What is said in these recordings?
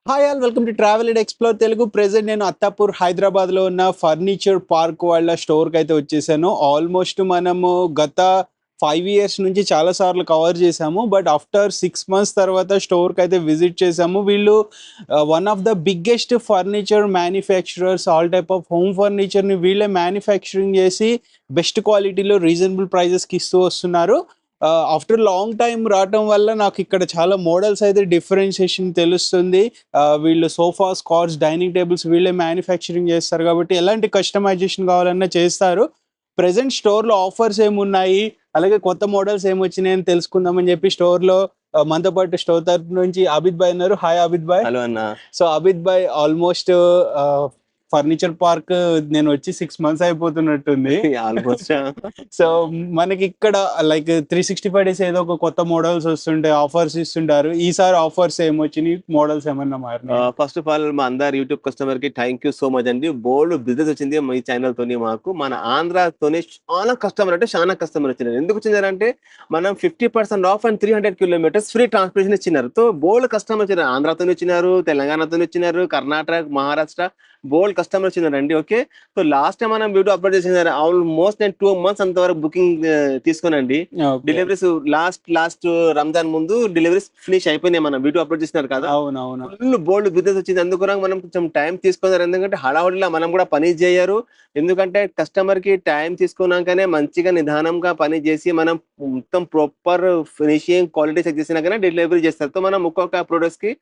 Hi all welcome to travel and explore Telugu. Present నేను అత్తాపూర్ హైదరాబాద్లో ఉన్న ఫర్నిచర్ పార్క్ వాళ్ళ స్టోర్కి అయితే వచ్చేసాను. ఆల్మోస్ట్ మనము గత 5 years నుంచి చాలా సార్లు కవర్ చేసాము. బట్ ఆఫ్టర్ 6 months తర్వాత స్టోర్కి అయితే విజిట్ చేసాము. వీళ్ళు one of the biggest furniture manufacturers. All type of home ఫర్నిచర్ని వీళ్ళే మ్యానుఫ్యాక్చరింగ్ చేసి బెస్ట్ క్వాలిటీలో రీజనబుల్ ప్రైజెస్కి ఇస్తూ వస్తున్నారు. ఆఫ్టర్ లాంగ్ టైమ్ రావటం వల్ల నాకు ఇక్కడ చాలా మోడల్స్ అయితే డిఫరెన్షియేషన్ తెలుస్తుంది. వీళ్ళు సోఫాస్, కార్స్, డైనింగ్ టేబుల్స్ వీళ్ళే మ్యానుఫ్యాక్చరింగ్ చేస్తారు కాబట్టి ఎలాంటి కస్టమైజేషన్ కావాలన్నా చేస్తారు. ప్రెజెంట్ స్టోర్లో ఆఫర్స్ ఏమున్నాయి, అలాగే కొత్త మోడల్స్ ఏమొచ్చినాయని తెలుసుకుందామని చెప్పి స్టోర్లో మనతో పాటు స్టోర్ తరపు నుంచి అబిద్ భాయ్ ఉన్నారు. హాయ్ అబిద్ భాయ్. హలో అన్న. సో అబిద్ భాయ్, ఆల్మోస్ట్ ఫర్నిచర్ పార్క్ నేను వచ్చి 6 months అయిపోతున్నట్టుంది. ఆల్మోస్ట్ సో మనకి ఇక్కడ లైక్ 365 days ఏదో ఒక కొత్త మోడల్స్ వస్తుంటాయి, ఆఫర్స్ ఇస్తుంటారు. ఈసారి ఆఫర్స్ ఏమొచ్చినాయి, మోడల్స్ ఏమన్నా మారినాయి? ఫస్ట్ ఆఫ్ ఆల్ మా అందరు యూట్యూబ్ కస్టమర్ కి థ్యాంక్ యూ సో మచ్ అండి. బోల్డ్ బిజినెస్ వచ్చింది మీ ఛానల్ తోని. మాకు మన ఆంధ్రాతోనే చాలా కస్టమర్ అంటే చాలా కస్టమర్ వచ్చినారు. ఎందుకు వచ్చినారంటే మనం 50% off and 300 kilometers free transportation ఇచ్చినారు. తో బోల్డ్ కస్టమర్ వచ్చినారు. ఆంధ్రాతో వచ్చినారు, తెలంగాణతో వచ్చినారు, కర్ణాటక, మహారాష్ట్ర బోల్డ్ కస్టమర్ వచ్చినారండి. ఓకే, సో లాస్ట్ టైం మనం వీడియో అప్లోడ్ చేసినారు. ఆల్మోస్ట్ నేను 2 months అంతవరకు బుకింగ్ తీసుకోనండి. డెలివరీస్ లాస్ట్ రంజాన్ ముందు డెలివరీస్ ఫినిష్ అయిపోయినాయి. మనం వీడియో అప్లోడ్ చేసినారు కదా, అవునవును. ఫుల్ బోల్డ్ బిజినెస్ వచ్చింది. అందుకు మనం కొంచెం టైం తీసుకున్నారు. ఎందుకంటే హడావుడిలా మనం కూడా పని చేయరు. ఎందుకంటే కస్టమర్ కి టైం తీసుకున్నాకనే మంచిగా నిదానంగా పని చేసి మనం మొత్తం ప్రాపర్ ఫినిషింగ్ క్వాలిటీ చెక్ చేసినాకనే డెలివరీ చేస్తారు. సో మనం ఒక్కొక్క ప్రొడక్ట్స్ కి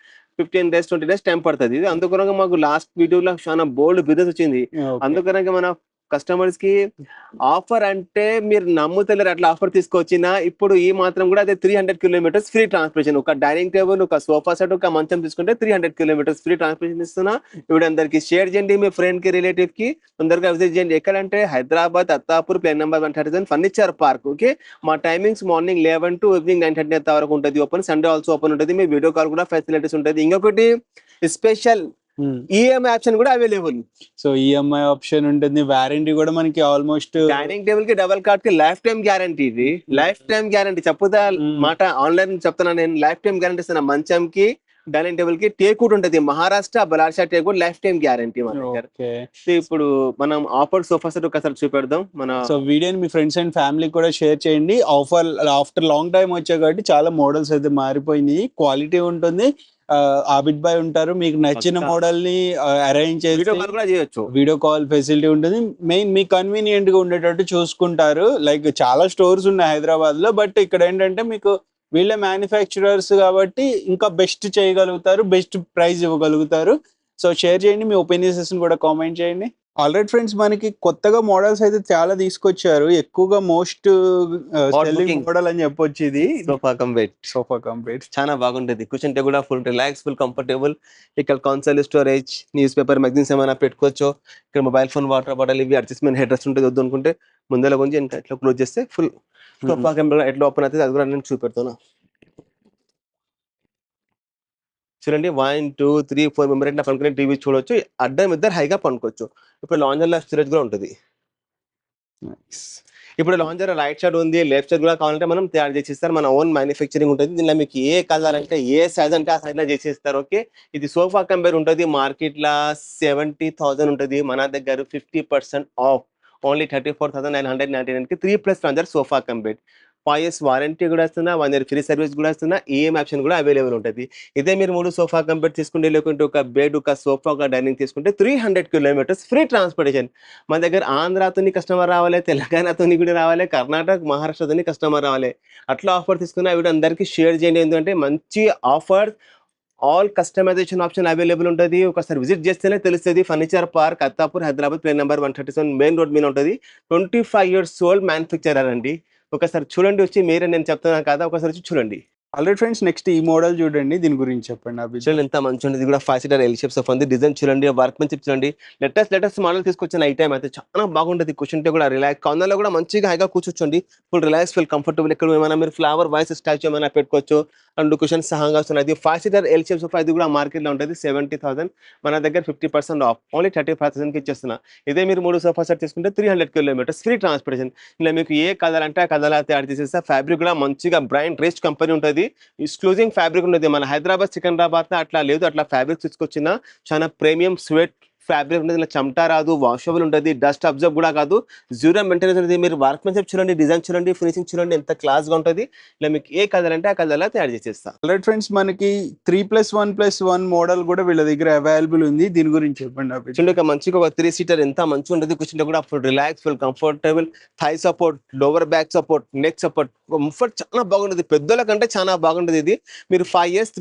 15 days 20 days టైం పడుతుంది. అందుకనగా మాకు లాస్ట్ వీడియోలో చాలా బోల్డ్ బిజినెస్ వచ్చింది. అందుకనగా మన కస్టమర్స్ కి ఆఫర్ అంటే మీరు నమ్ముతలేరు, అట్లా ఆఫర్ తీసుకొచ్చినా ఇప్పుడు ఈ మాత్రం కూడా అదే 300 kilometers ఫ్రీ ట్రాన్స్పోర్టేషన్. ఒక డైనింగ్ టేబుల్, ఒక సోఫా సెట్, ఒక మంచం తీసుకుంటే 300 kilometers ఫ్రీ ట్రాన్స్పోర్టేషన్ ఇస్తున్నా. ఇప్పుడు అందరికి షేర్ చేయండి, మీ ఫ్రెండ్ కి, రిలేటివ్ కి తొందరగా విజిట్ చేయండి. ఎక్కడంటే Hyderabad Attapur plane number 137 furniture park. Okay, మా టైమింగ్స్ మార్నింగ్ 11 to ఈవినింగ్ 9:30 వరకు ఉంటుంది ఓపెన్. సండే ఆల్సో ఓపెన్ ఉంటుంది. మీ వీడియో కాల్ కూడా ఫెసిలిటీస్ ఉంటుంది. ఇంకొకటి స్పెషల్ ఈఎంఐ ఆప్షన్ కూడా అవైలబుల్. సో ఈఎంఐ ఆప్షన్ ఉంటుంది, వారంటీ కూడా మనకి ఆల్మోస్ట్ డైనింగ్ టేబుల్ కి, డబల్ కార్డ్ కి లైఫ్ టైం గ్యారంటీ. ఇది లైఫ్ టైం గ్యారంటీ చెప్పుదా మాట ఆన్లైన్ చెప్తున్నా నేను. లైఫ్ టైం గ్యారంటీ ఇస్తున్నా. మంచం కి, డైనింగ్ టేబుల్ కి టేక్వుడ్ ఉంటుంది. Maharashtra Ballarsha teakwood life time guarantee మన దగ్గర. ఇప్పుడు మనం ఆఫర్ సోఫా సెట్ ఒకసారి చూపెడదాం. సో వీడియోని మీ ఫ్రెండ్స్ అండ్ ఫ్యామిలీ కూడా షేర్ చేయండి. ఆఫ్టర్ లాంగ్ టైం వచ్చాయి కాబట్టి చాలా మోడల్స్ అయితే మారిపోయినాయి, క్వాలిటీ ఉంటుంది. ఆబిద్ భాయ్ ఉంటారు, మీకు నచ్చిన మోడల్ ని అరేంజ్ చేసి వీడియో కాల్ ఫెసిలిటీ ఉంటుంది. మెయిన్ మీకు కన్వీనియంట్ గా ఉండేటట్టు చూసుకుంటారు. లైక్ చాలా స్టోర్స్ ఉన్నాయి హైదరాబాద్ లో, బట్ ఇక్కడ ఏంటంటే మీకు వీళ్ళే మ్యానుఫ్యాక్చరర్స్ కాబట్టి ఇంకా బెస్ట్ చేయగలుగుతారు, బెస్ట్ ప్రైస్ ఇవ్వగలుగుతారు. సో షేర్ చేయండి, మీ ఒపీనియన్స్ కూడా కామెంట్ చేయండి. ఆల్రెడీ ఫ్రెండ్స్, మనకి కొత్తగా మోడల్స్ అయితే చాలా తీసుకొచ్చారు. ఎక్కువగా మోస్ట్ సెల్లింగ్ మోడల్ అని చెప్పొచ్చు ఇది. సోఫా కంప్లీట్ చాలా బాగుంటుంది. కూర్చుంటే కూడా ఫుల్ రిలాక్స్, ఫుల్ కంఫర్టబుల్. ఇక్కడ console, storage, news paper, magazines ఏమైనా పెట్టుకోవచ్చు. ఇక్కడ మొబైల్ ఫోన్, వాటర్ బాటిల్, ఇవి అడ్జస్ట్మెంట్ హెడ్ రెస్ట్ ఉంటుంది. వద్దు అనుకుంటే ముందర కొంచెం ఇట్లా క్లోజ్ చేస్తే ఫుల్ సోఫా కంప్లీట్ ఎట్లా ఓపెన్ అవుతుంది అది కూడా నేను చూపెడతాను. చూడండి, 1 2 3 4 మెంబర్ ఇట్లా పనుకునే టీవీ చూడొచ్చు. అడ్డం ఇద్దరు హైగా పనుకోవచ్చు. ఇప్పుడు లాంజర్ స్టోరేజ్ కూడా ఉంటుంది. ఇప్పుడు లాంజర్ రైట్ సైడ్ ఉంది, లెఫ్ట్ సైడ్ కూడా కావాలంటే మనం తయారు చేసి ఇస్తారు. మన ఓన్ మ్యానుఫ్యాక్చరింగ్ ఉంటుంది. దీనిలో మీకు ఏ కలర్ అంటే, ఏ సైజ్ అంటే ఆ సైజ్ లో చేసి ఇస్తారు. ఓకే, ఇది సోఫా కంపేర్ ఉంటుంది. మార్కెట్ లా 70,000 ఉంటుంది. మన దగ్గర 50% ఆఫ్, ఓన్లీ 34,999 కి 3+ lounger sofa compare. 5 years warranty కూడా ఇస్తున్నా, 1 year ఫ్రీ సర్వీస్ కూడా ఇస్తున్నా. ఈఎంఐ ఆప్షన్ కూడా అవైలబుల్ ఉంటుంది. ఇదే మీరు 3 సోఫా కంపేర్ తీసుకుంటే, లేకుంటే ఒక బెడ్, ఒక సోఫా, ఒక డైనింగ్ తీసుకుంటే 300 kilometers ఫ్రీ ట్రాన్స్పోర్టేషన్. మన దగ్గర ఆంధ్రాతోని కస్టమర్ రావాలి, తెలంగాణతోని కూడా రావాలి, కర్ణాటక, మహారాష్ట్రతోని కస్టమర్ రావాలి. అట్లా ఆఫర్ తీసుకున్న వీడు అందరికీ షేర్ చేయండి. ఎందుకంటే మంచి offer, all customization option available ఉంటుంది. ఒకసారి విజిట్ చేస్తేనే తెలుస్తుంది. Furniture park Attapur Hyderabad plane number 137 main road మీద ఉంటుంది. 25 years old మ్యానుఫ్యాక్చరర్ అండి. ఒకసారి చూడండి, వచ్చి మీరే నేను చెప్తున్నాను కదా, ఒకసారి వచ్చి చూడండి. ఆల్రెడీ ఫ్రెండ్స్, నెక్స్ట్ ఈ మోడల్ చూడండి, దీని గురించి చెప్పండి. చూడండి ఎంత మంచి ఉంటుంది. ఇది కూడా 5-seater ఎల్ షేప్ సోఫా ఉంది. డిజైన్ చూడండి, వర్క్ మంచి చూడండి. లేటెస్ట్ మోడల్ తీసుకొచ్చిన ఈ టైం అయితే చాలా బాగుంటుంది. కూర్చుంటే కూడా రిలాక్స్, కార్నర్లో కూడా మంచిగా హైగా కూర్చోండి. Full relax, full comfortable. ఇక్కడ ఏమైనా మీరు ఫ్లవర్ వాయిస్ స్టాచ్యూ ఏమైనా పెట్టుకోవచ్చు. అండ్ కుషన్స్ సహంగా వస్తున్నది 5 సీటర్ ఎల్ షేప్ సోఫా ఇది కూడా మార్కెట్ లో ఉంటుంది 70,000 మన దగ్గర 50% ఆఫ్ ఓన్లీ 35,000 కి ఇచ్చేస్తున్నా. ఇదే మీరు 3 సోఫా సెట్ తీసుకుంటే 300 కిలోమీటర్స్ ఫ్రీ ట్రాన్స్పోర్టేషన్. ఇలా మీకు ఏ కలర్ అంటే ఆ కలర్ తయారు చేసేస్తా. ఫ్యాబ్రిక్ కూడా మంచిగా బ్రాండ్ రేస్ట్ కంపెనీ ఉంటుంది, ఎక్స్క్లూజివ్ ఫ్యాబ్రిక్ ఉంటుంది. మన హైదరాబాద్ సికింద్రాబాద్ అట్లా లేదు, అట్లా ఫ్యాబ్రిక్ తీసుకొచ్చిన చాలా ప్రీమియం స్వెట్ ఫ్యాబ్రిక్ ఉంటుంది. ఇలా చెమటా రాదు, వాషబుల్ ఉంటుంది, డస్ట్ అబ్జర్వ్ కూడా కాదు, జీరో మెయింటెనెన్స్ ఉంటుంది. మీరు వర్క్మెన్షిప్ చూడండి, డిజైన్ చూడండి, ఫినిషింగ్ చూడండి ఎంత క్లాస్ గా ఉంటుంది. ఇలా మీకు ఏ కలర్ అంటే ఆ కలర్ తయారు చేసేస్తా. ఆల్రైట్ ఫ్రెండ్స్, మనకి 3+1+1 మోడల్ కూడా వీళ్ళ దగ్గర అవైలబుల్ ఉంది. దీని గురించి చెప్పండి అభిజిత్. కూర్చుంటే ఒక మంచిగా ఒక 3 సీటర్ ఎంత మంచిగా ఉంటుంది. కూర్చుంటే కూడా full relax, full comfortable, thigh support, lower back support, neck support, ముఫట్ చాలా బాగుంటుంది. పెద్దోళ్ళ కంటే చాలా బాగుంటుంది. ఇది మీరు 5 అవర్స్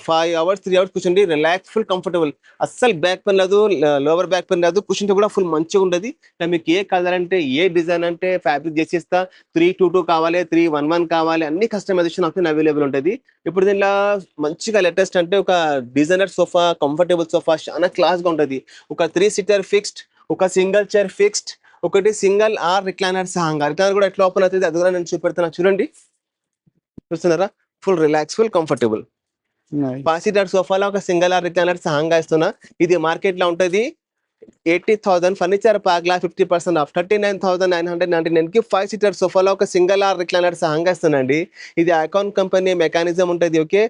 3 అవర్స్ కూర్చుండి రిలాక్స్, ఫుల్ కంఫర్టబుల్, అస్సలు బ్యాక్ పెయిన్ లేదు, లోవర్ బ్యాక్ పెయిన్ లేదు. కూర్చుంటే కూడా ఫుల్ మంచిగా ఉంటుంది. మీకు ఏ కలర్ అంటే ఏ డిజైన్ అంటే ఫ్యాబ్రిక్ చేసేస్తా. 322 కావాలి, 311 కావాలి, అన్ని కస్టమైజేషన్ ఆప్షన్ అవైలబుల్ ఉంటుంది. ఇప్పుడు దీనిలో మంచిగా లేటెస్ట్ అంటే ఒక డిజైనర్ సోఫా, కంఫర్టబుల్ సోఫా చాలా క్లాస్ గా ఉంటుంది. ఒక 3 సీటర్ ఫిక్స్డ్, ఒక సింగిల్ చైర్ ఫిక్స్డ్, ఒకటి సింగిల్ ఆర్ రిక్లైనర్ సహంగా. రిక్లైనర్ కూడా ఎట్లా ఓపెన్ అవుతుంది అది కూడా నేను చూపెడతాను చూడండి. చూస్తున్నారా, full relax, full comfortable. 5 seater సోఫాలో ఒక సింగిల్ ఆర్ రిక్లైనర్ సహంగా ఇస్తున్నా. ఇది మార్కెట్ లో ఉంటుంది 80,000, ఫర్నిచర్ పార్క్ లా 50% ఆఫ్ 39,999 కి 5 సీటర్ సోఫాలో ఒక సింగిల్ ఆర్ రిక్లైనర్ సహంగా ఇస్తున్నాండి. ఇది ఐకాన్ కంపెనీ మెకానిజం ఉంటుంది. ఓకే,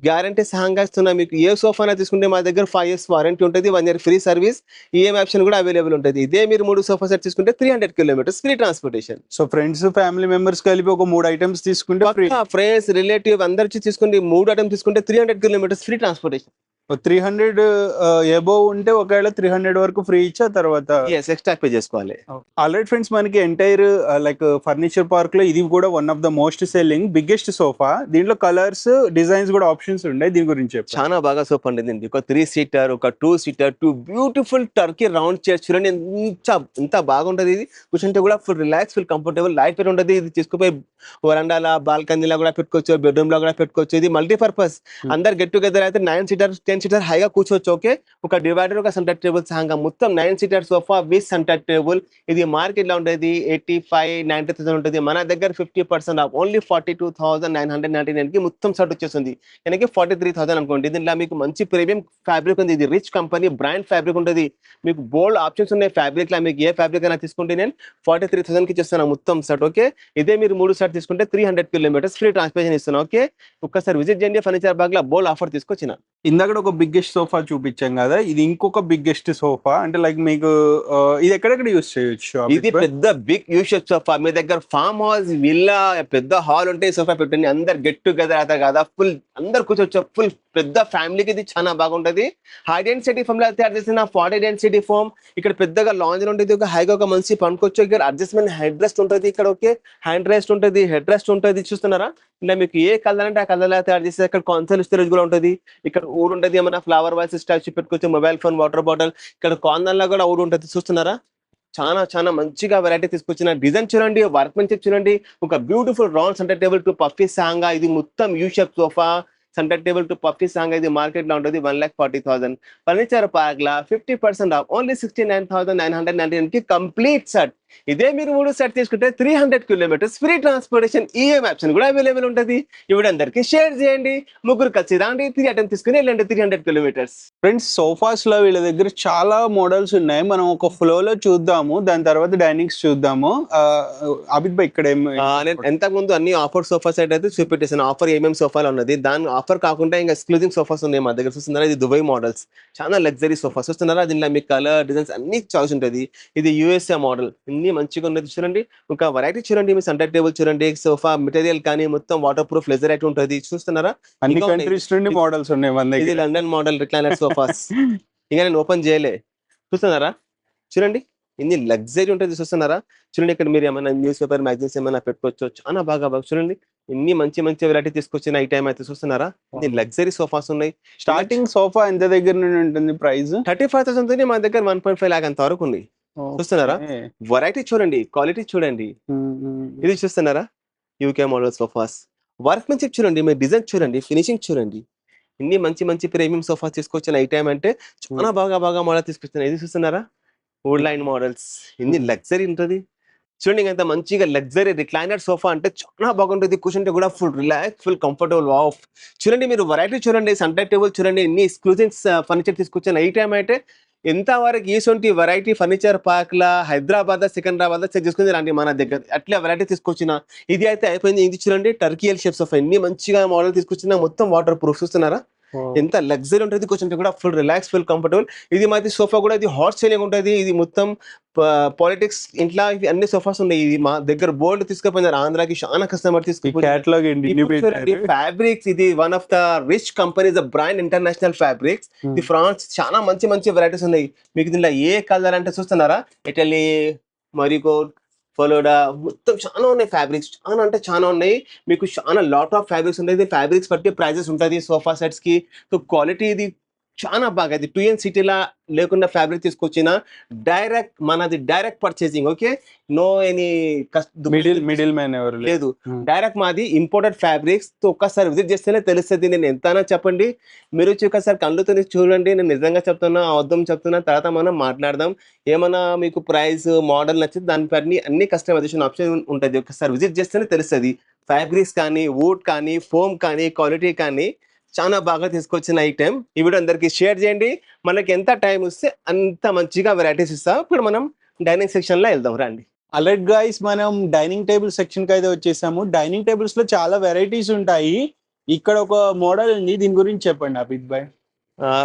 గ్యారంటీ సహంగా ఇస్తున్నా. మీకు ఏ సోఫా తీసుకుంటే మా దగ్గర 5 years వారంటీ ఉంటుంది, 1 year free service, EMI option కూడా అవైలబుల్ ఉంటుంది. ఇదే మీరు 3 సోఫా సెట్ తీసుకుంటే 300 kilometres free transportation. So friends, family members కలిపి ఒక 3 ఐటమ్స్ తీసుకుంటే ఫ్రీ. ఫ్రెండ్స్, రిలేటివ్ అందరికి తీసుకుంటే 3 ఐటమ్స్ తీసుకుంటే 300 కిలోమీటర్స్ ఫ్రీ ట్రాన్స్పోర్టేషన్. 300 ఎబోవ్ ఉంటే ఒకవేళ 300 వరకు ఫ్రీ ఇచ్చా తర్వాత ఎక్స్ట్రా పే చేసుకోవాలి. ఆల్రైట్ ఫ్రెండ్స్, మనకి ఎంటైర్ లైక్ ఫర్నిచర్ పార్క్ లో ఇది కూడా one of the most selling biggest sofa. దీంట్లో కలర్స్, డిజైన్స్ కూడా ఆప్షన్స్ ఉన్నాయి. దీని గురించి చాలా బాగా సోఫా అండి. ఒక 3 సీటర్, ఒక 2 seater, 2 beautiful Turkey round chairs చూడండి ఎంత బాగుంటది. ఇది కూర్చుంటే కూడా full relax, full comfortable, light weight ఉంటుంది. ఇది తీసుకుపోయి వరండాలా, బాల్కనీలా కూడా పెట్టుకోవచ్చు, బెడ్రూమ్ లో కూడా పెట్టుకోవచ్చు. ఇది మల్టీపర్పస్. అందరు గెట్ టుగెదర్ అయితే 9 సీటర్ 10 సీటర్ హైగా కూర్చోవచ్చు. ఓకే, ఒక డివైడర్, ఒక సెంటర్ టేబుల్ సహంగా మొత్తం 9 seater sofa with centre table. ఇది మార్కెట్ లో ఉంటుంది 85,000-90,000 ఉంటుంది. మన దగ్గర 50% ఆఫ్ ఓన్లీ 42,999 కి మొత్తం సెట్ వచ్చేస్తుంది. కనుక 43,000 అనుకోండి. దీంట్లో మీకు మంచి ప్రీమియం ఫ్యాబ్రిక్ ఉంది. ఇది రిచ్ కంపెనీ బ్రాండ్ ఫ్యాబ్రిక్ ఉంటుంది. మీకు బోల్డ్ ఆప్షన్స్ ఉన్నాయి ఫ్యాబ్రిక్ లో. మీకు ఏ ఫ్యాబ్రిక్ అయినా తీసుకుంటే నేను 43,000 కి ఇచ్చేస్తాను మొత్తం సెట్. ఓకే, ఇదే మీరు 3 సెట్ తీసుకుంటే 300 కిలోమీటర్స్ ఫ్రీ ట్రాన్స్పోర్టేషన్ ఇస్తాను. ఓకే, ఒక్కసారి విజిట్ చేయండి ఫర్నిచర్ బాగ్ లో బోల్డ్ ఆఫర్ తీసుకొచ్చిన. ఇందాక ఒక బిగ్గెస్ట్ సోఫా చూపించాం కదా, ఇది ఇంకొక బిగ్గెస్ట్ సోఫా. అంటే లైక్ మీకు ఇది ఎక్కడెక్కడ యూస్ చేయొచ్చు? ఇది పెద్ద బిగ్ యూస్ సోఫా. మీ దగ్గర ఫామ్ హౌస్, విల్లా, పెద్ద హాల్ ఉంటే ఈ సోఫా పెట్టండి. అందరు గెట్ టుగెదర్ అవుతారు కదా, ఫుల్ అందరు కూర్చోవచ్చు. ఫుల్ పెద్ద ఫ్యామిలీకి ఇది చాలా బాగుంటది. హై డెన్సిటీ ఫోమ్ లో తయారు చేసిన 40 డెన్సిటీ ఫోమ్. ఇక్కడ పెద్దగా లాంజ్ ఉంటుంది, ఒక హైగా ఒక మంచి పండుకోవచ్చు. ఇక్కడ అడ్జస్ట్మెంట్ హెడ్ రెస్ట్ ఉంటుంది. ఇక్కడ ఓకే, హ్యాండ్ రెస్ట్ ఉంటుంది, హెడ్ రెస్ట్ ఉంటుంది. చూస్తున్నారా, ఇలా మీకు ఏ కలర్ అంటే ఆ కలర్ తయారు చేస్తే ఇక్కడ కాన్సోల్ స్టోరేజ్ కూడా ఉంటుంది. ఇక్కడ ఊడ్ ఉంటుంది, ఏమైనా ఫ్లవర్ వాయిస్ స్టాచ్యూ పెట్టుకోవచ్చు, మొబైల్ ఫోన్, వాటర్ బాటిల్. ఇక్కడ కార్నర్ లో కూడా ఊడ్ ఉంటుంది. చూస్తున్నారా, చాలా చాలా మంచిగా వెరైటీ తీసుకొచ్చిన. డిజైన్ చూడండి, వర్క్మెన్షిప్ చూడండి. ఒక beautiful round centre table two puffy సాంగా. ఇది మొత్తం U shape sofa, centre table two puffy సాంగా. ఇది మార్కెట్ లో ఉంటుంది 1,40,000. ఫర్నిచర్ పార్క్ లా 50% ఆఫ్ ఓన్లీ 69,999 కి కంప్లీట్ సెట్. ఇదే మీరు 3 సెట్ తీసుకుంటే 300 kilometres free transportation, EMI option కూడా అవైలబుల్ ఉంటుంది. ఇవి అందరికి షేర్ చేయండి, ముగ్గురు కలిసి రాండి, 3 ఐటమ్ తీసుకుని వెళ్ళండి 300 కిలోమీటర్స్. ఫ్రెండ్స్, సోఫాస్ లో వీళ్ళ దగ్గర చాలా మోడల్స్ ఉన్నాయి. మనం ఒక ఫ్లో లో చూద్దాము, దాని తర్వాత డైనింగ్స్ చూద్దాము. అభిత్ భాయ్, ఇక్కడ నేను ఎంతకు ముందు అన్ని ఆఫర్ సోఫా సెట్ అయితే చూపెట్టేసాను. ఆఫర్ ఏమేమి సోఫాలు ఉన్నది, దాని ఆఫర్ కాకుండా ఇంకా ఎక్స్క్లూజివ్ సోఫాస్ ఉన్నాయి మా దగ్గర. చూస్తున్నారా, ఇది దుబాయ్ మోడల్స్, చాలా లగ్జరీ సోఫాస్. చూస్తున్నారా, దీనిలో మీ కలర్, డిజైన్స్ అన్ని చాయిస్ ఉంటుంది. ఇది యూఎస్ఏ మోడల్, అన్ని మంచిగా ఉన్నది. చూడండి, ఒక వెరైటీ చూడండి. మీ సెంటర్ టేబుల్ చూడండి, సోఫా మెటీరియల్ కానీ మొత్తం వాటర్ ప్రూఫ్ లెజర్ అయితే ఉంటుంది. చూస్తున్నారా, అన్ని కంట్రీస్ నుండి మోడల్స్ ఉన్నాయి. ఇది లండన్ మోడల్ రిక్లైనర్ సోఫాస్. ఇంకా నేను ఓపెన్ చేయలే. చూస్తున్నారా, చూడండి ఇన్ని లగ్జరీ ఉంటుంది. చూస్తున్నారా, చూడండి ఇక్కడ మీరు ఏమైనా న్యూస్ పేపర్, మ్యాగజైన్స్ ఏమైనా పెట్టుకోవచ్చు. చాలా బాగా చూడండి, ఇన్ని మంచి మంచి వెరైటీ తీసుకొచ్చిన ఈ టైం అయితే. చూస్తున్నారా, ఇన్ని లగ్జరీ సోఫాస్ ఉన్నాయి. స్టార్టింగ్ సోఫా ఎంత దగ్గర నుండి ఉంటుంది ప్రైస్? 35,000 తోనే మా దగ్గర 1.5 lakh అంత వరకు ఉంది. చూస్తున్నారా, వెరైటీ చూడండి, క్వాలిటీ చూడండి. ఇది చూస్తున్నారా, యూకే మోడల్ సోఫాస్. వర్క్మెన్షిప్ చూడండి, మీ డిజైన్ చూడండి, ఫినిషింగ్ చూడండి. ఇన్ని మంచి మంచి ప్రీమియం సోఫాస్ తీసుకొచ్చిన ఈ టైం అంటే చాలా బాగా మోడల్ తీసుకొచ్చిన. ఇది చూస్తున్నారా, వుడ్ లైన్ మోడల్స్, ఇన్ని లగ్జరీ ఉంటుంది. చూడండి ఎంత మంచిగా లగ్జరీ రిక్లైనర్ సోఫా అంటే చాలా బాగుంటుంది, కూర్చుంటే కూడా full relax, full comfortable. Wow, చూడండి మీరు వెరైటీ చూడండి, సెంటర్ టేబుల్ చూడండి, ఎన్ని ఎక్స్క్లూజివ్ ఫర్నిచర్ తీసుకొచ్చాను. ఈ టైం అయితే ఎంత వరకు ఈసొంటి వెరైటీ ఫర్నిచర్ పార్క్ లా హైదరాబాద్ సికింద్రాబాద్ చెక్ చేసుకుని రండి మన దగ్గర, అట్లా వెరైటీ తీసుకొచ్చిన. ఇది అయితే అయిపోయింది. ఇది చూడండి టర్కియల్ షేప్ సోఫా, ఎన్ని మంచిగా మోడల్ తీసుకొచ్చిన, మొత్తం వాటర్ ప్రూఫ్. చూస్తున్నారా ఎంత లగ్జరీ ఉంటుంది, కూర్చుంటే కూడా ఫుల్ రిలాక్స్, ఫుల్ కంఫర్టబుల్. ఇది మాది సోఫా కూడా ఇది హాట్ సేలింగ్ ఉంటుంది. ఇది మొత్తం పాలిటిక్స్ ఇంట్లో ఇవి అన్ని సోఫాస్ ఉన్నాయి. ఇది మా దగ్గర బోర్డు తీసుకుపోయినారు, ఆంధ్రాకి చాలా కస్టమర్ తీసుకుపోయి. క్యాటలాగ్ ఫ్యాబ్రిక్స్ ఇది one of the rich companies brand, international fabrics. ఇది ఫ్రాన్స్, చాలా మంచి మంచి వెరైటీస్ ఉన్నాయి. మీకు దీంట్లో ఏ కలర్ అంటే చూస్తున్నారా, ఇటలీ, మరిగోల్డ్, ఫలోడా, మొత్తం చాలా ఉన్నాయి ఫ్యాబ్రిక్స్, చాలా అంటే చాలా ఉన్నాయి. మీకు చాలా లాట్ ఆఫ్ ఫ్యాబ్రిక్స్ ఉంటాయి. ఫ్యాబ్రిక్స్ బట్టి ప్రైజెస్ ఉంటుంది సోఫా సెట్స్ కి. సో క్వాలిటీ ఇది చాలా బాగా, ఇది 2N సిటీలా లేకుండా ఫ్యాబ్రిక్ తీసుకొచ్చిన డైరెక్ట్ మనది direct purchasing. Okay, no any middleman ఎవరు లేదు, డైరెక్ట్ మాది ఇంపోర్టెడ్ ఫ్యాబ్రిక్స్. ఒక్కసారి విజిట్ చేస్తేనే తెలుస్తుంది. నేను ఎంతనా చెప్పండి, మీరు వచ్చి ఒకసారి కళ్ళుతో చూడండి. నేను నిజంగా చెప్తున్నా, అబద్ధం చెప్తున్నా, తర్వాత మనం మాట్లాడదాం. ఏమన్నా మీకు ప్రైస్ మోడల్ నచ్చితే దానిపై అన్ని కస్టమైజేషన్ ఆప్షన్ ఉంటుంది. ఒకసారి విజిట్ చేస్తేనే తెలుస్తుంది. ఫ్యాబ్రిక్స్ కానీ, వుడ్ కానీ, ఫోమ్ కానీ, క్వాలిటీ కానీ చాలా బాగా తీసుకొచ్చిన ఐటెం. ఈ వీడియో అందరికి షేర్ చేయండి. మనకి ఎంత టైం వస్తే అంత మంచిగా వెరైటీస్ ఇస్తాం. ఇప్పుడు మనం డైనింగ్ సెక్షన్ లో వెళ్దాం రండి. అలర్ట్ గైస్, మనం డైనింగ్ టేబుల్ సెక్షన్ కి అయితే వచ్చేసాము. డైనింగ్ టేబుల్స్ లో చాలా వెరైటీస్ ఉంటాయి. ఇక్కడ ఒక మోడల్ ఉంది, దీని గురించి చెప్పండి అభిత్ భాయ్.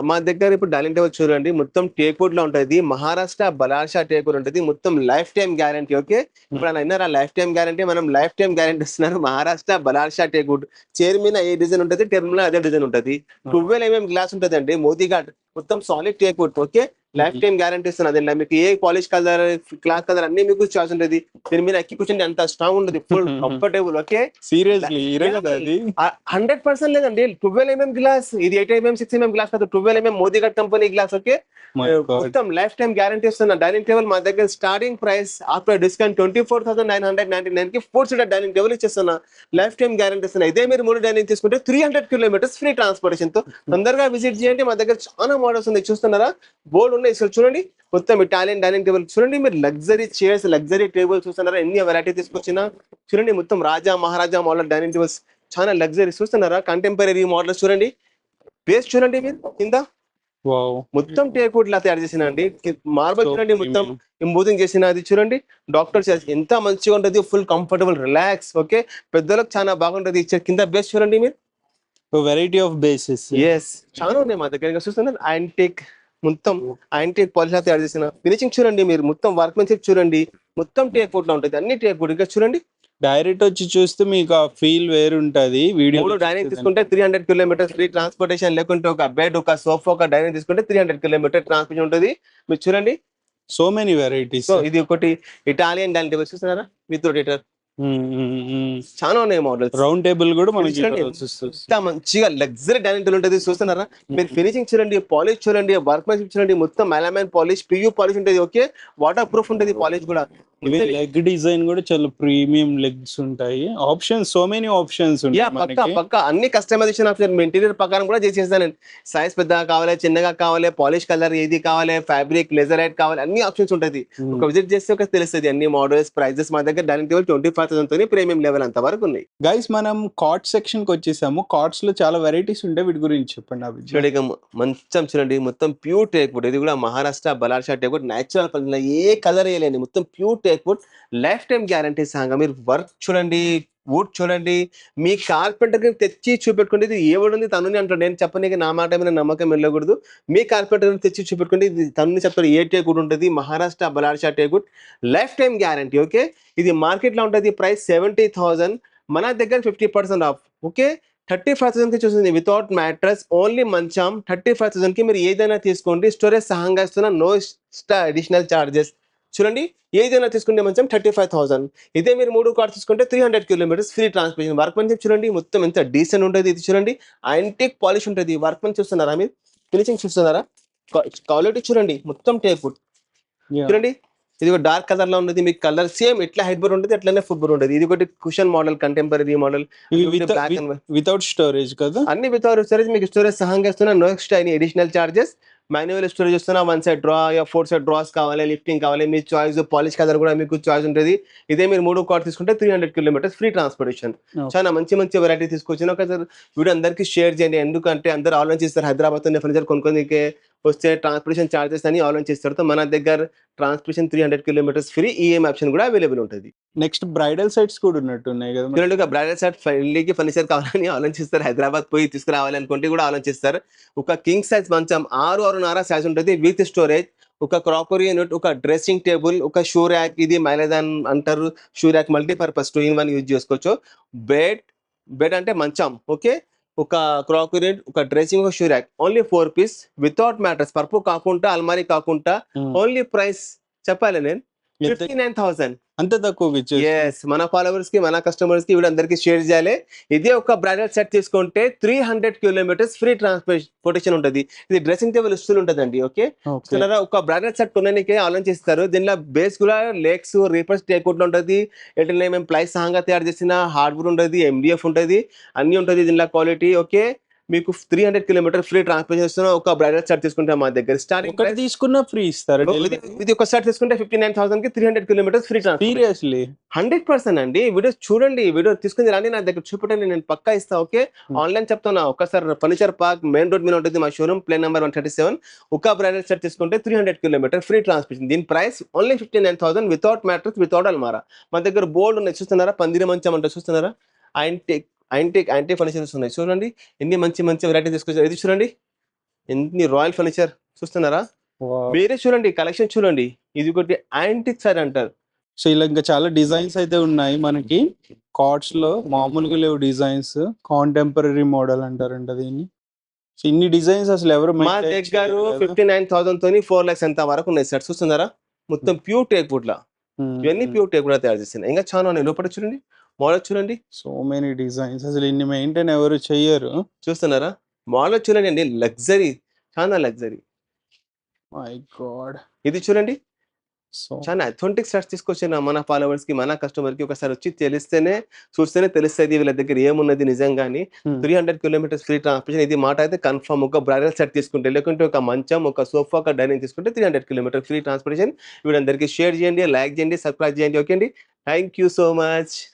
మా దగ్గర ఇప్పుడు డైనింగ్ టేబుల్ చూడండి, మొత్తం టేక్వుడ్ లో ఉంటుంది. మహారాష్ట్ర బలార్షా టేక్వుడ్ ఉంటుంది, మొత్తం లైఫ్ టైం గ్యారంటీ. ఓకే, ఇప్పుడు అలా విన్నారా, లైఫ్ టైం గ్యారంటీ. మనం లైఫ్ టైం గ్యారంటీ ఇస్తున్నారు. మహారాష్ట్ర బలార్షా టేక్వుడ్, చైర్ మీద ఏ డిజైన్ ఉంటుంది, టేబుల్ మీద అదే డిజైన్ ఉంటుంది. 12mm గ్లాస్ ఉంటుంది అండి, మోదీఘాట్, మొత్తం solid teakwood. Okay, life time guarantee ఇస్తున్నది. మీకు ఏ పాలిష్ కలర్, క్లాత్ కలర్ అన్ని మీకు చాయిస్ ఉంటుంది. దీని మీద ఎక్కి కూర్చొని అంత స్ట్రాంగ్ ఉంటుంది, ఫుల్ కంఫర్టబుల్. ఓకే, సీరియస్లీ 100% లేదండి. 12mm గ్లాస్, ఇది 8mm 6mm గ్లాస్ కాదు, 12mm Modiguard company glass. Okay, మొత్తం లైఫ్ టైం గ్యారంటీ ఇస్తున్న డైనింగ్ టేబుల్ మా దగ్గర స్టార్టింగ్ ప్రైస్ ఆఫ్టర్ డిస్కౌంట్ 24,999 కి 4 సీటర్ డైనింగ్ టేబుల్ ఇచ్చేస్తున్నా. లైఫ్ టైం గ్యారంటీ ఇస్తున్నా. ఇదే మీరు 3 డైనింగ్ తీసుకుంటే 300 కిలోమీటర్స్ ఫ్రీ ట్రాన్స్పోర్టేషన్ తో. తొందరగా విజిట్ చేయండి, మా దగ్గర చాలా మోడల్స్ ఉన్నాయి. చూస్తున్నారా, బోర్డు ఉన్నాయి చూడండి, మొత్తం ఇటాలియన్ డైనింగ్ టేబుల్ చూడండి. మీరు లగ్జరీ చైర్స్, లగ్జరీ టేబుల్ చూస్తున్నారా, ఎన్ని వెరైటీ తీసుకొచ్చినా. చూడండి మొత్తం రాజా మహారాజా మోడల్ డైనింగ్ టేబుల్స్, చాలా లగ్జరీ. చూస్తున్నారా, కంటెంపరీ మోడల్స్ చూడండి. బేస్ చూడండి మీరు కింద మొత్తం టేక్వుడ్ లా తయారు చేసిన అండి. మార్బల్ చూడండి, మొత్తం ఇంబోజింగ్ చేసిన. అది చూడండి డాక్టర్ ఎంత మంచిగా ఉంటుంది, ఫుల్ కంఫర్టబుల్, రిలాక్స్. ఓకే, పెద్దలకు చాలా బాగుంటది. కింద బేస్ చూడండి మీరు, వెరైటీ ఆఫ్ బేసెస్. ఎస్, చాలా ఉన్నాయి మా దగ్గర. చూస్తున్నారు యాంటిక్, మొత్తం యాంటిక్ పాలిష్ లా తయారు చేసిన. ఫినిషింగ్ చూడండి మీరు, మొత్తం వర్క్మెన్షిప్ చూడండి, మొత్తం టేక్వుడ్ లా ఉంటుంది, అన్ని టేక్వుడ్. ఇంకా చూడండి, డైరెక్ట్ వచ్చి చూస్తే మీకు ఆ ఫీల్ వేరుంటది. వీడియో డైనింగ్ తీసుకుంటే 300 కిలోమీటర్స్ ఫ్రీ ట్రాన్స్పోర్టేషన్, లేకుంటే ఒక బెడ్, ఒక సోఫా, ఒక డైనింగ్ తీసుకుంటే 300 కిలోమీటర్ ట్రాన్స్పోర్టేషన్ ఉంటుంది. మీరు చూడండి, సో మెనీ వెరైటీస్. సో ఇది ఒకటి ఇటాలియన్ డైనింగ్ టేబుల్ చూస్తున్నారా, విత్ రొటేటర్. చాలా ఉన్నాయి మోడల్స్. రౌండ్ టేబుల్ కూడా మనకి మంచిగా లగ్జరీ డైనింగ్ టేబుల్ ఉంటుంది. చూస్తున్నారా మీరు, ఫినిషింగ్ చూడండి, పాలిష్ చూడండి, వర్క్మెన్షిప్ చూడండి, మొత్తం మెలమైన్ పాలిష్, పియూ పాలిష్ ఉంటుంది. ఓకే, వాటర్ ప్రూఫ్ ఉంటుంది పాలిష్ కూడా. లెగ్ డిజైన్ కూడా చాలా ప్రీమియం లెగ్స్ ఉంటాయి. ఆప్షన్స్, సో మెనీ ఆప్షన్స్ ఉంటాయి. పక్క అన్ని కస్టమైజేషన్ ఆప్షన్ ఇంటీరియర్ ప్రకారం కూడా చేసేస్తాను. సైజ్ పెద్దగా కావాలి, చిన్నగా కావాలి, పాలిష్ కలర్ ఏది కావాలి, ఫ్యాబ్రిక్ లెజరైట్ కావాలి, అన్ని ఆప్షన్స్ ఉంటుంది. ఒక విజిట్ చేస్తే ఒక తెలుస్తుంది అన్ని మోడల్స్, ప్రైజెస్. మా దగ్గర డైనింగ్ టేబుల్ 25,000 తోని ప్రీమియం లెవెల్ అంత వరకు ఉన్నాయి. గైస్, మనం కార్ట్ సెక్షన్ కి వచ్చేసాము. కార్ట్స్ లో చాలా వెరైటీస్ ఉంటాయి, వీటి గురించి చెప్పండి. చూడండి మంచం చూడండి, మొత్తం ప్యూర్ టేక్వుడ్. ఇది కూడా మహారాష్ట్ర బలార్షా టేక్వుడ్, నేచురల్, ఏ కలర్ వేయలేండి, మొత్తం pure teakwood, life time guarantee సహా. మీరు వర్క్ చూడండి, వుడ్ చూడండి, మీ కార్పెంటర్ తెచ్చి చూపెట్టుకోండి. ఇది ఏవడుంది తనుని అంటాడు, నేను చెప్పనీకి నా మాట మీద నమ్మకం వెళ్ళకూడదు. మీ కార్పెంటర్ తెచ్చి చూపెట్టుకోండి, ఇది తనుని చెప్తాడు. ఏ టేక్వుడ్ ఉంటుంది, Maharashtra Ballarsha teakwood, life time guarantee. Okay, ఇది మార్కెట్ లో ఉంటుంది ప్రైస్ 70,000, మన దగ్గర 50% ఆఫ్. ఓకే, 35,000 కి చూస్తుంది వితౌట్ మ్యాట్రస్, ఓన్లీ మంచం. 35,000 కి మీరు ఏదైనా తీసుకోండి, స్టోరేజ్ సహంగా ఇస్తున్నా, నో ఎక్స్ట్రా అడిషనల్ చార్జెస్. చూడండి, ఏదైనా తీసుకుంటే మంచం 35,000. ఇదే మీరు 3 కార్డ్స్ తీసుకుంటే 300 కిలోమీటర్స్ ఫ్రీ ట్రాన్స్పోర్టేషన్. వర్క్మెన్షిప్ చూడండి, మొత్తం ఎంత డీసెంట్ ఉంటుంది. ఇది చూడండి, యాంటిక్ పాలిష్ ఉంటుంది. వర్క్మెన్ చూస్తున్నారా మీరు, ఫినిషింగ్ చూస్తున్నారా, క్వాలిటీ చూడండి, మొత్తం టేక్వుడ్. చూడండి, ఇది ఒక డార్క్ కలర్ లో ఉన్నది. మీకు కలర్ సేమ్ ఎట్లా హెడ్ బోర్ ఉంటుంది అట్లనే ఫుట్ బోర్ ఉంటుంది. ఇది ఒకటి cushion model, contemporary model, without storage కదా, అన్ని వితౌట్ స్టోరేజ్. మీకు స్టోరేజ్ సహంగా ఇస్తున్నా, no extra any additional charges. Manual storage వస్తున్నా 1 సైడ్ డ్రా 4 సైడ్ డ్రాస్ కావాలి, లిఫ్టింగ్ కావాలి, మీ చాయిస్. పాలిష్ కలర్ కూడా మీకు చాయిస్ ఉంటుంది. ఇదే మీరు 3 కార్డ్ తీసుకుంటే 300 కిలోమీటర్స్ ఫ్రీ ట్రాన్స్‌పోర్టేషన్. చాలా మంచి వెరైటీ తీసుకొచ్చాను. ఒకసారి వీడియో అందరికీ షేర్ చేయండి. ఎందుకంటే అందరూ ఆలోచిస్తారు హైదరాబాద్‌లో ఫర్నిచర్ కొనుక్కోనీకే వస్తే ట్రాన్స్‌పోర్టేషన్ చార్జెస్ అని ఆలోచిస్తారు. సో మన దగ్గర transportation 300 kilometres free EMI option కూడా అవైలబుల్ ఉంటుంది. నెక్స్ట్ బ్రైడల్ సెట్స్ కూడా ఉన్నట్టున్నాయి కదా మనకి? చూడండి, ఒక బ్రైడల్ సెట్ పెళ్ళికి ఫర్నిచర్ కావాలని ఆలోచిస్తారు. హైదరాబాద్ పోయి తీసుకురావాలి అనుకుంటే కూడా ఆలోచిస్తారు. ఒక కింగ్ సైజ్ మంచం 6.5 సైజ్ ఉంటుంది విత్ స్టోరేజ్. ఒక క్రాకరీ యూనిట్, ఒక డ్రెస్సింగ్ టేబుల్, ఒక షూ ర్యాక్. ఇది మైలేదాన్ అంటారు. Shoe rack multipurpose 2 in 1 use చేసుకోవచ్చు. బెడ్ అంటే మంచం. ఓకే, ఒక క్రాకరీ యూనిట్, ఒక డ్రెస్సింగ్, ఒక shoe rack. Only 4 piece without mattress. పర్పు కాకుండా, అల్మారీ కాకుండా. ఓన్లీ ప్రైస్ చెప్పాలి నేను, 59,000. అంత తక్కువకి ఇచ్చేసి ఎస్, మన ఫాలోవర్స్ కి, మన కస్టమర్స్ కి వీళ్ళందరికీ షేర్ చేయాలి. ఇదే ఒక బ్రైడల్ సెట్ తీసుకుంటే 300 కిలోమీటర్స్ ఫ్రీ ట్రాన్స్పోర్టేషన్ ఉంటుంది. ఇది డ్రెస్సింగ్ టేబుల్ ఇస్తూ ఉంటుందండి. ఓకే, ఒక బ్రైడల్ సెట్ కొనడానికి ఆలోచిస్తారు. దీనిలో బేస్ కూడా లేక్స్ రీపర్స్ టేక్వుడ్ ఉంటుంది. ఎట్లా మేము ప్లైస్ సహంగా తయారు చేసిన హార్డ్వుడ్ ఉంటుంది, ఎండిఎఫ్ ఉంటుంది, అన్ని ఉంటుంది దీనిలో క్వాలిటీ. ఓకే, మీకు 300 కిలోమీటర్ ఫ్రీ ట్రాన్స్పోర్టేషన్ ఇస్తున్న ఒక బ్రైడల్ సెట్ తీసుకుంటే మా దగ్గర స్టార్టింగ్ ఒకటి తీసుకున్నా ఫ్రీ ఇస్తారు. ఇది ఒక సెట్ తీసుకుంటే 59,000 కి 300 కిలోమీటర్స్ ఫ్రీ ట్రాన్స్పోర్ట్. సీరియస్లీ 100% అండి. వీడియో చూడండి, వీడియో తీసుకుని రాండి నా దగ్గర చూపెట్టండి, నేను పక్కా ఇస్తా. ఓకే, ఆన్లైన్ చెప్తున్నా. ఒకసారి ఫర్నిచర్ పార్క్ మెయిన్ రోడ్ మీద ఉంటుంది మా షోరూమ్, ప్లేన్ నెంబర్ 137. ఒక బ్రైడల్ సెట్ తీసుకుంటే 300 కిలోమీటర్ ఫ్రీ ట్రాన్స్పోర్టేషన్. దీని price only 59,000 without mattress, without అల్మారా. మా దగ్గర బోర్డు ఉన్నాయి చూస్తున్నారా, పందిరి మంచం అంటే చూస్తున్నారా, యాంటీ ఫర్నిచర్స్ ఉన్నాయి. చూడండి ఎన్ని మంచి వెరైటీ తీసుకొచ్చారు. ఇది చూడండి ఎన్ని రాయల్ ఫర్నిచర్ చూస్తున్నారా, మీరే చూడండి కలెక్షన్ చూడండి. ఇది ఒకటి యాంటిక్ సైడ్ అంటారు. సో ఇలా ఇంకా చాలా డిజైన్స్ అయితే ఉన్నాయి మనకి. కార్డ్స్ లో మామూలుగా లేవు డిజైన్స్, కాంటెంపరీ మోడల్ అంటారంట దీన్ని. సో ఇన్ని డిజైన్స్ అసలు ఎవరు మా దగ్గర 59,000 తోని 4 lakhs ఎంత వరకు ఉన్నాయి సార్. చూస్తున్నారా, మొత్తం ప్యూర్ టేక్ వుడ్ లా, ఇవన్నీ ప్యూర్ టేక్ వుడ్ తయారు చేస్తున్నాయి. ఇంకా చాలా ఉన్నాయి. లోపల చూడండి, మోడల్ చూడండి, సో మెనీ డిజైన్స్. అసలు ఇన్ని మెయింటైన్ ఎవరు చెయ్యరు. చూస్తున్నారా, మోడల్ చూడండి అండి, లగ్జరీ, చాలా లగ్జరీ. మై గాడ్, ఇది చూడండి, సో చాలా అథెంటిక్ సెట్స్ తీసుకొచ్చిన మన ఫాలోవర్స్ కి, మన కస్టమర్ కి. ఒకసారి వచ్చి చూస్తేనే తెలుస్తుంది వీళ్ళ దగ్గర ఏమున్నది నిజంగాని. 300 కిలోమీటర్స్ ఫ్రీ ట్రాన్స్పోర్టేషన్. ఇది మాట అయితే కన్ఫర్మ్. ఒక బ్రైడల్ సెట్ తీసుకుంటే, లేకుంటే ఒక మంచం, ఒక సోఫా, ఒక డైనింగ్ తీసుకుంటే 300 కిలోమీటర్ ఫ్రీ ట్రాన్స్పోర్టేషన్. వీళ్ళందరికీ షేర్ చేయండి, లైక్ చేయండి, సబ్స్క్రైబ్ చేయండి. ఓకే అండి, థ్యాంక్ యూ సో మచ్.